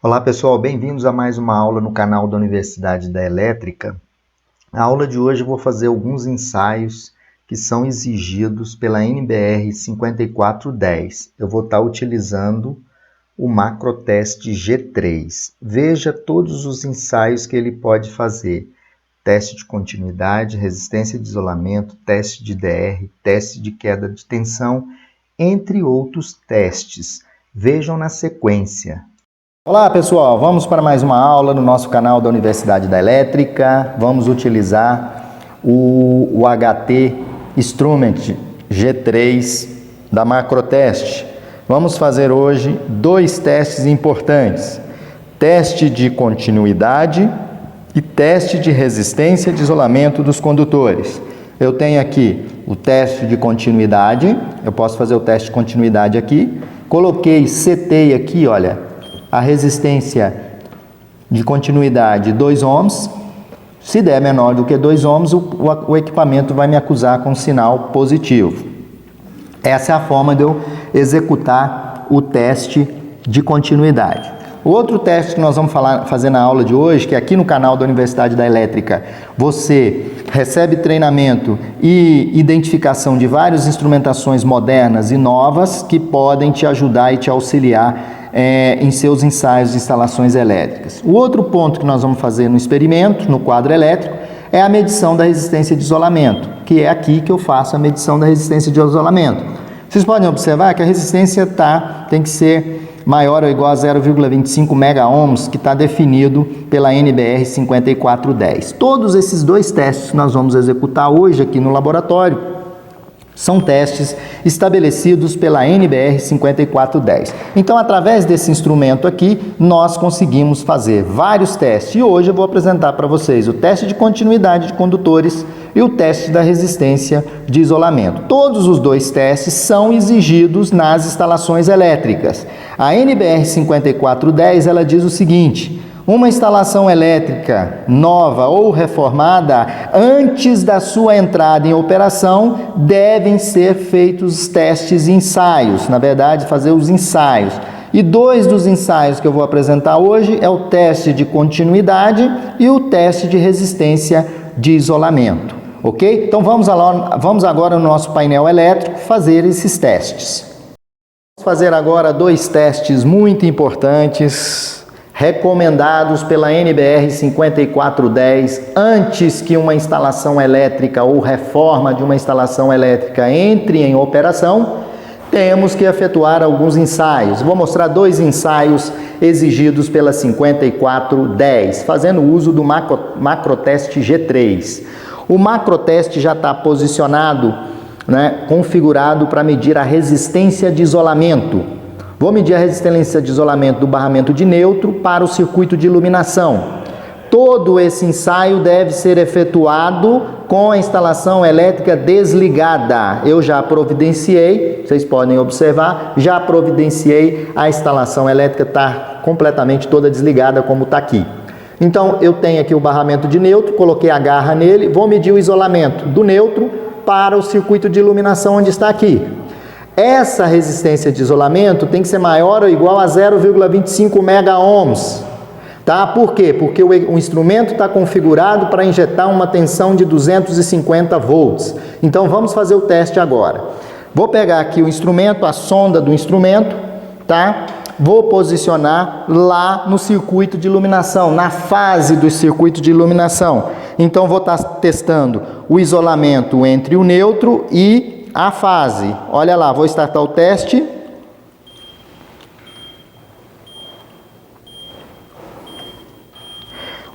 Olá pessoal, bem-vindos a mais uma aula no canal da Universidade da Elétrica. Na aula de hoje eu vou fazer alguns ensaios que são exigidos pela NBR 5410. Eu vou estar utilizando o macroteste G3. Veja todos os ensaios que ele pode fazer. Teste de continuidade, resistência de isolamento, teste de DR, teste de queda de tensão, entre outros testes. Vejam na sequência. Olá pessoal, vamos para mais uma aula no nosso canal da Universidade da Elétrica. Vamos utilizar o HT Instrument G3 da Macroteste. Vamos fazer hoje dois testes importantes: teste de continuidade e teste de resistência de isolamento dos condutores. Eu tenho aqui o teste de continuidade, eu posso fazer o teste de continuidade aqui. Setei aqui, olha, a resistência de continuidade 2 ohms. Se der menor do que 2 ohms, o equipamento vai me acusar com sinal positivo. Essa é a forma de eu executar o teste de continuidade. O outro teste que nós vamos fazer na aula de hoje, que é aqui no canal da Universidade da Elétrica, você recebe treinamento e identificação de várias instrumentações modernas e novas que podem te ajudar e te auxiliar em seus ensaios de instalações elétricas. O outro ponto que nós vamos fazer no experimento, no quadro elétrico, é a medição da resistência de isolamento, que é aqui que eu faço a medição da resistência de isolamento. Vocês podem observar que a resistência tem que ser maior ou igual a 0,25 mega-ohms, que está definido pela NBR 5410. Todos esses dois testes que nós vamos executar hoje aqui no laboratório são testes estabelecidos pela NBR 5410. Então, através desse instrumento aqui, nós conseguimos fazer vários testes. E hoje eu vou apresentar para vocês o teste de continuidade de condutores e o teste da resistência de isolamento. Todos os dois testes são exigidos nas instalações elétricas. A NBR 5410, ela diz o seguinte: uma instalação elétrica nova ou reformada, antes da sua entrada em operação, devem ser feitos testes e ensaios. Na verdade, fazer os ensaios. E dois dos ensaios que eu vou apresentar hoje é o teste de continuidade e o teste de resistência de isolamento. Ok? Então vamos agora no nosso painel elétrico fazer esses testes. Vamos fazer agora dois testes muito importantes, recomendados pela NBR 5410, antes que uma instalação elétrica ou reforma de uma instalação elétrica entre em operação, temos que efetuar alguns ensaios. Vou mostrar dois ensaios exigidos pela 5410, fazendo uso do macroteste G3. O macroteste já está posicionado, configurado para medir a resistência de isolamento. Vou medir a resistência de isolamento do barramento de neutro para o circuito de iluminação. Todo esse ensaio deve ser efetuado com a instalação elétrica desligada. Eu já providenciei, vocês podem observar, já providenciei, a instalação elétrica está completamente toda desligada, como está aqui. Então, eu tenho aqui o barramento de neutro, coloquei a garra nele, vou medir o isolamento do neutro para o circuito de iluminação onde está aqui. Essa resistência de isolamento tem que ser maior ou igual a 0,25 mega-ohms. Tá? Por quê? Porque o instrumento está configurado para injetar uma tensão de 250 volts. Então, vamos fazer o teste agora. Vou pegar aqui o instrumento, a sonda do instrumento, tá? Vou posicionar lá no circuito de iluminação, na fase do circuito de iluminação. Então, vou estar testando o isolamento entre o neutro e a fase. Olha lá, vou startar o teste.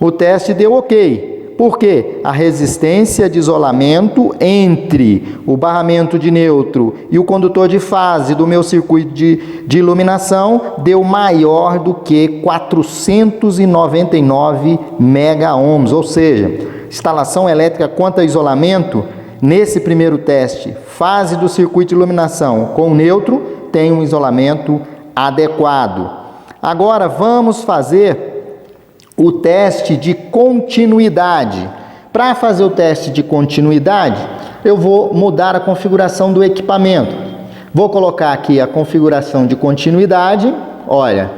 O teste deu ok. Por quê? A resistência de isolamento entre o barramento de neutro e o condutor de fase do meu circuito de iluminação deu maior do que 499 mega-ohms. Ou seja, instalação elétrica quanto a isolamento, nesse primeiro teste, fase do circuito de iluminação com neutro, tem um isolamento adequado. Agora vamos fazer o teste de continuidade. Para fazer o teste de continuidade, eu vou mudar a configuração do equipamento. Vou colocar aqui a configuração de continuidade. Olha,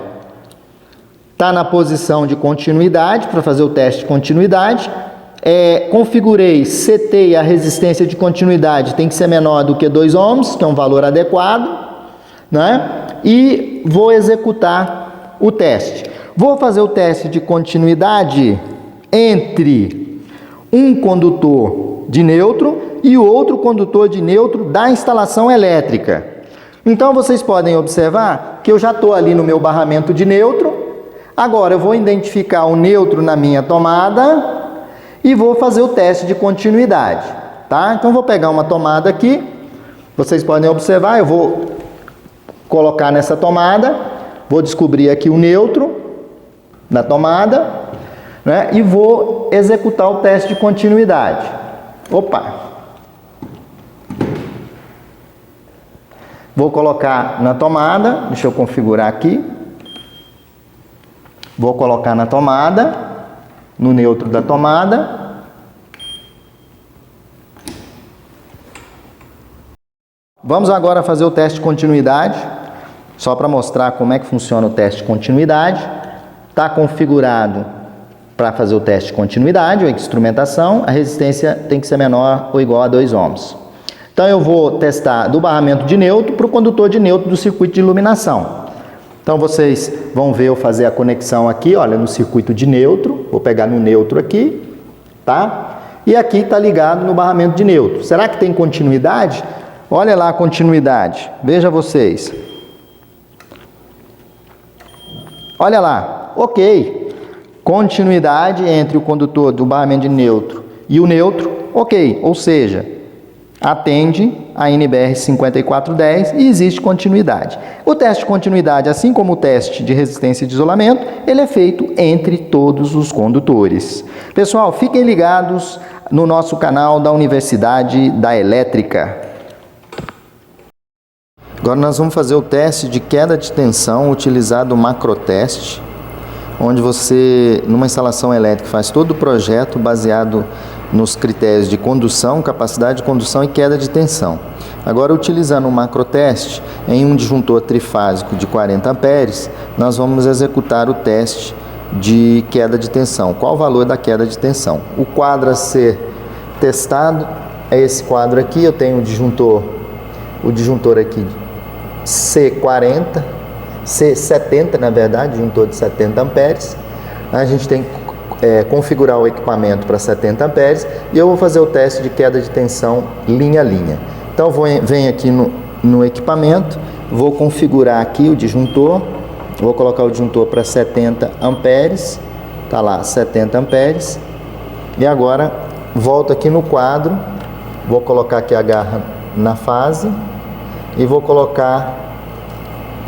está na posição de continuidade, para fazer o teste de continuidade. Configurei, setei a resistência de continuidade, tem que ser menor do que 2 ohms, que é um valor adequado, né? E vou executar o teste. Vou fazer o teste de continuidade entre um condutor de neutro e o outro condutor de neutro da instalação elétrica. Então vocês podem observar que eu já estou ali no meu barramento de neutro. Agora eu vou identificar o neutro na minha tomada e vou fazer o teste de continuidade, tá? Então vou pegar uma tomada aqui, vocês podem observar, eu vou colocar nessa tomada, vou descobrir aqui o neutro na tomada, né? E vou executar o teste de continuidade. Opa! Vou colocar na tomada, deixa eu configurar aqui. Vou colocar na tomada, no neutro da tomada. Vamos agora fazer o teste de continuidade, só para mostrar como é que funciona o teste de continuidade. Está configurado para fazer o teste de continuidade, a instrumentação, a resistência tem que ser menor ou igual a 2 ohms. Então eu vou testar do barramento de neutro para o condutor de neutro do circuito de iluminação. Então vocês vão ver eu fazer a conexão aqui, olha, no circuito de neutro, vou pegar no neutro aqui, tá? E aqui está ligado no barramento de neutro. Será que tem continuidade? Olha lá a continuidade, veja vocês. Olha lá, ok. Continuidade entre o condutor do barramento de neutro e o neutro, ok. Ou seja, atende a NBR 5410 e existe continuidade. O teste de continuidade, assim como o teste de resistência e de isolamento, ele é feito entre todos os condutores. Pessoal, fiquem ligados no nosso canal da Universidade da Elétrica. Agora nós vamos fazer o teste de queda de tensão utilizado o macroteste, onde você, numa instalação elétrica, faz todo o projeto baseado nos critérios de condução, capacidade de condução e queda de tensão. Agora, utilizando o macroteste em um disjuntor trifásico de 40 amperes, nós vamos executar o teste de queda de tensão. Qual o valor da queda de tensão? O quadro a ser testado é esse quadro aqui. Eu tenho o disjuntor aqui C40, C70 na verdade, disjuntor de 70 amperes. A gente tem que configurar o equipamento para 70 amperes e eu vou fazer o teste de queda de tensão linha a linha. Então venho aqui no equipamento, vou configurar aqui o disjuntor, vou colocar o disjuntor para 70 amperes, tá lá 70 amperes, e agora volto aqui no quadro, vou colocar aqui a garra na fase e vou colocar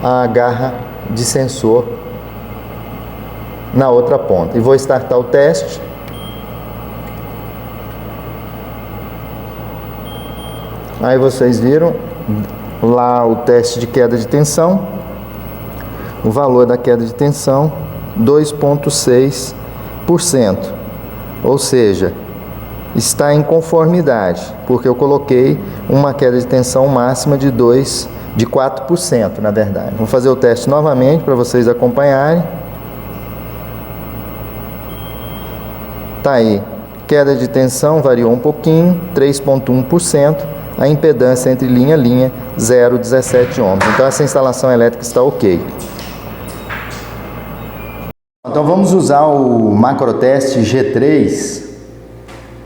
a garra de sensor na outra ponta. E vou startar o teste. Aí vocês viram lá o teste de queda de tensão. O valor da queda de tensão, 2,6%. Ou seja, está em conformidade, porque eu coloquei uma queda de tensão máxima de 4%, na verdade. Vou fazer o teste novamente para vocês acompanharem. Tá aí, queda de tensão variou um pouquinho, 3,1%, a impedância entre linha a linha, 0,17 ohms. Então essa instalação elétrica está ok. Então vamos usar o macroteste G3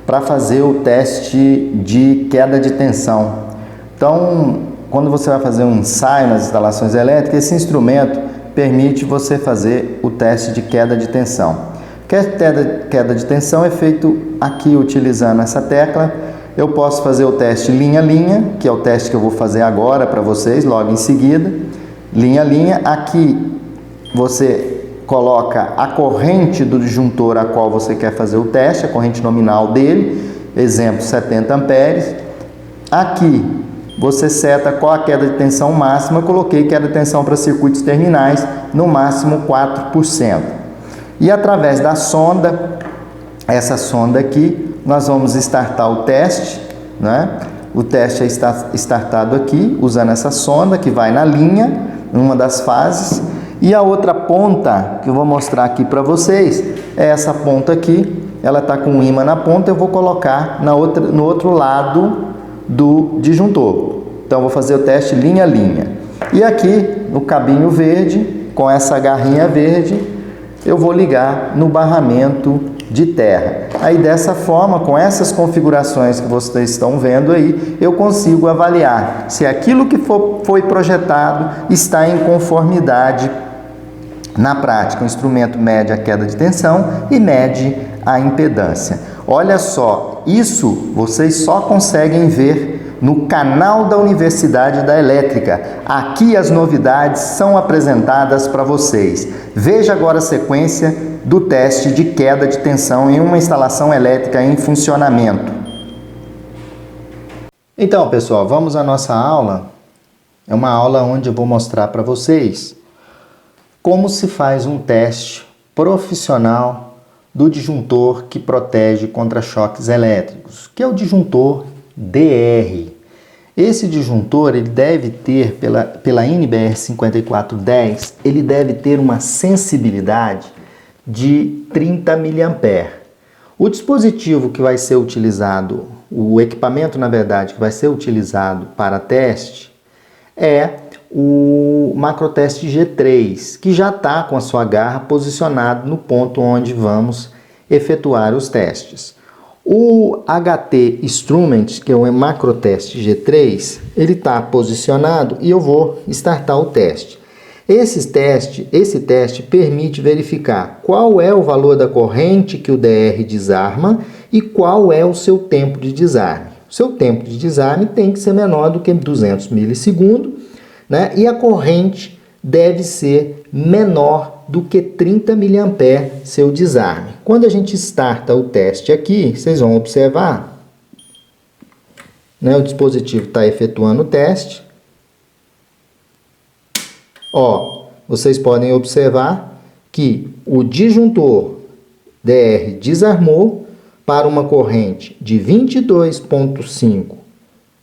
para fazer o teste de queda de tensão. Então, quando você vai fazer um ensaio nas instalações elétricas, esse instrumento permite você fazer o teste de queda de tensão. Queda de tensão é feito aqui utilizando essa tecla. Eu posso fazer o teste linha a linha, que é o teste que eu vou fazer agora para vocês, logo em seguida. Linha a linha, aqui você coloca a corrente do disjuntor a qual você quer fazer o teste, a corrente nominal dele, exemplo 70 amperes. Aqui você seta qual a queda de tensão máxima. Eu coloquei queda de tensão para circuitos terminais, no máximo 4%. E através da sonda, essa sonda aqui, nós vamos startar o teste, né? O teste é startado aqui, usando essa sonda que vai na linha, numa das fases, E a outra ponta que eu vou mostrar aqui para vocês é essa ponta aqui. Ela está com um ímã na ponta, eu vou colocar no outro lado do disjuntor. Então, eu vou fazer o teste linha a linha. E aqui, no cabinho verde, com essa garrinha verde, eu vou ligar no barramento de terra. Aí, dessa forma, com essas configurações que vocês estão vendo aí, eu consigo avaliar se aquilo que foi projetado está em conformidade na prática. O instrumento mede a queda de tensão e mede a impedância. Olha só, isso vocês só conseguem ver no canal da Universidade da Elétrica. Aqui as novidades são apresentadas para vocês. Veja agora a sequência do teste de queda de tensão em uma instalação elétrica em funcionamento. Então, pessoal, vamos à nossa aula. É uma aula onde eu vou mostrar para vocês como se faz um teste profissional do disjuntor que protege contra choques elétricos, que é o disjuntor DR. Esse disjuntor, ele deve ter, pela NBR 5410, ele deve ter uma sensibilidade de 30 mA. O dispositivo que vai ser utilizado, o equipamento, na verdade, que vai ser utilizado para teste é o Macrotest G3, que já está com a sua garra posicionado no ponto onde vamos efetuar os testes. O HT Instrument, que é o Macrotest G3, ele está posicionado e eu vou startar o teste. Esse teste permite verificar qual é o valor da corrente que o DR desarma e qual é o seu tempo de desarme. O seu tempo de desarme tem que ser menor do que 200 milissegundos, né? E a corrente deve ser menor do que 30 mA seu desarme. Quando a gente starta o teste aqui, vocês vão observar, né? O dispositivo está efetuando o teste. Ó, vocês podem observar que o disjuntor DR desarmou para uma corrente de 22,5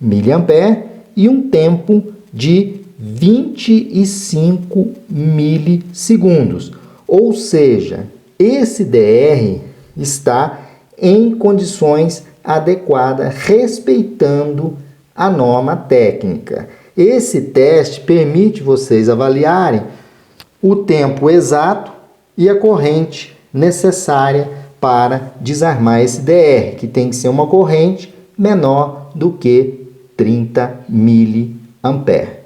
mA e um tempo de 25 milissegundos. Ou seja, esse DR está em condições adequadas, respeitando a norma técnica. Esse teste permite vocês avaliarem o tempo exato e a corrente necessária para desarmar esse DR, que tem que ser uma corrente menor do que 30 mA.